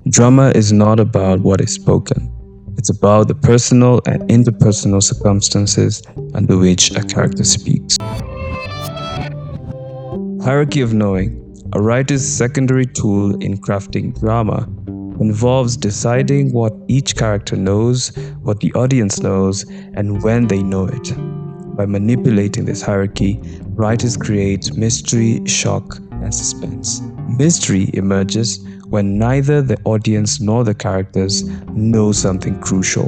Drama is not about what is spoken. It's about the personal and interpersonal circumstances under which a character speaks. Hierarchy of knowing, a writer's secondary tool in crafting drama, involves deciding what each character knows, what the audience knows, and when they know it. By manipulating this hierarchy, writers create mystery, shock, and suspense. Mystery emerges when neither the audience nor the characters know something crucial,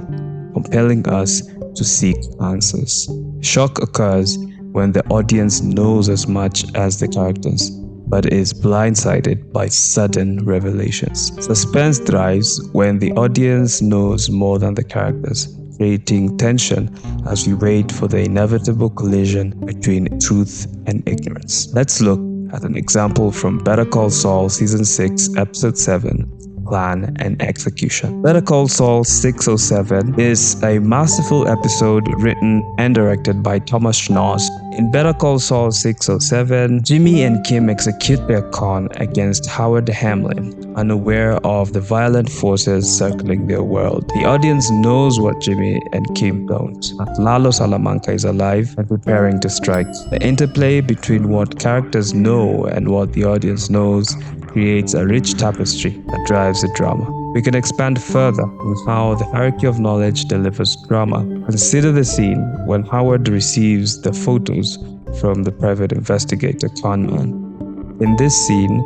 compelling us to seek answers. Shock occurs when the audience knows as much as the characters, but is blindsided by sudden revelations. Suspense thrives when the audience knows more than the characters, creating tension as we wait for the inevitable collision between truth and ignorance. Let's look at an example from Better Call Saul Season 6, Episode 7, Plan and Execution. Better Call Saul 607 is a masterful episode written and directed by Thomas Schnauz. In Better Call Saul 607, Jimmy and Kim execute their con against Howard Hamlin, unaware of the violent forces circling their world. The audience knows what Jimmy and Kim don't, that Lalo Salamanca is alive and preparing to strike. The interplay between what characters know and what the audience knows creates a rich tapestry that drives the drama. We can expand further on how the hierarchy of knowledge delivers drama. Consider the scene when Howard receives the photos from the private investigator Conman. In this scene,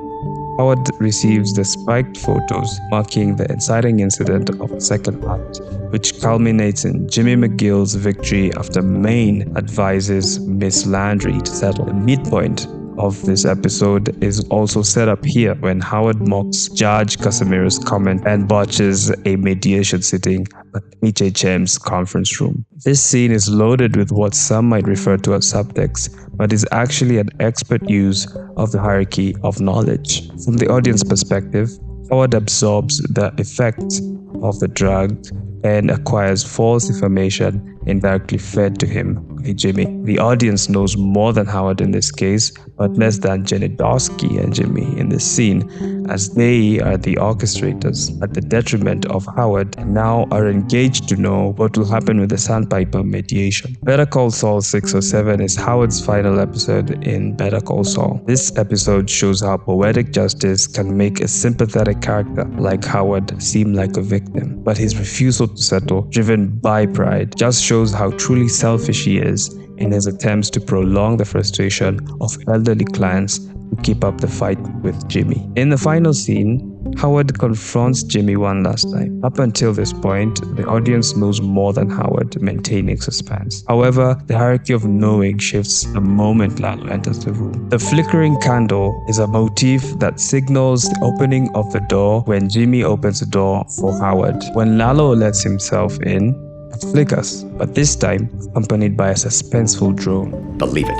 Howard receives the spiked photos marking the inciting incident of the second act, which culminates in Jimmy McGill's victory after Maine advises Miss Landry to settle. The midpoint of this episode is also set up here when Howard mocks Judge Casimiro's comment and botches a mediation sitting at HHM's conference room. This scene is loaded with what some might refer to as subtext, but is actually an expert use of the hierarchy of knowledge. From the audience perspective, Howard absorbs the effect of the drug and acquires false information indirectly fed to him by Jimmy. The audience knows more than Howard in this case, but less than Jenny Dosky and Jimmy in this scene, as they are the orchestrators at the detriment of Howard and now are engaged to know what will happen with the Sandpiper mediation. Better Call Saul 607 is Howard's final episode in Better Call Saul. This episode shows how poetic justice can make a sympathetic character like Howard seem like a victim, but his refusal to settle, driven by pride, just shows how truly selfish he is in his attempts to prolong the frustration of elderly clients to keep up the fight with Jimmy. In the final scene, Howard confronts Jimmy one last time. Up until this point, the audience knows more than Howard, maintaining suspense. However, the hierarchy of knowing shifts the moment Lalo enters the room. The flickering candle is a motif that signals the opening of the door when Jimmy opens the door for Howard. When Lalo lets himself in, it flickers, but this time accompanied by a suspenseful drone. Believe it.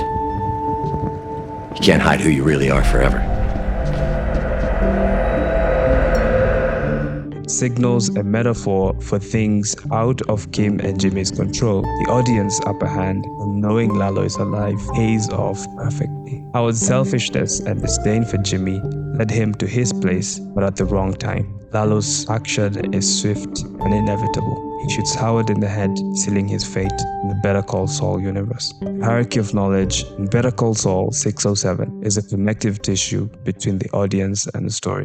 You can't hide who you really are forever. Signals a metaphor for things out of Kim and Jimmy's control. The audience upper hand, knowing Lalo is alive, pays off perfectly. Howard's selfishness and disdain for Jimmy led him to his place, but at the wrong time. Lalo's action is swift and inevitable. He shoots Howard in the head, sealing his fate in the Better Call Saul universe. The hierarchy of knowledge in Better Call Saul 607 is a connective tissue between the audience and the story.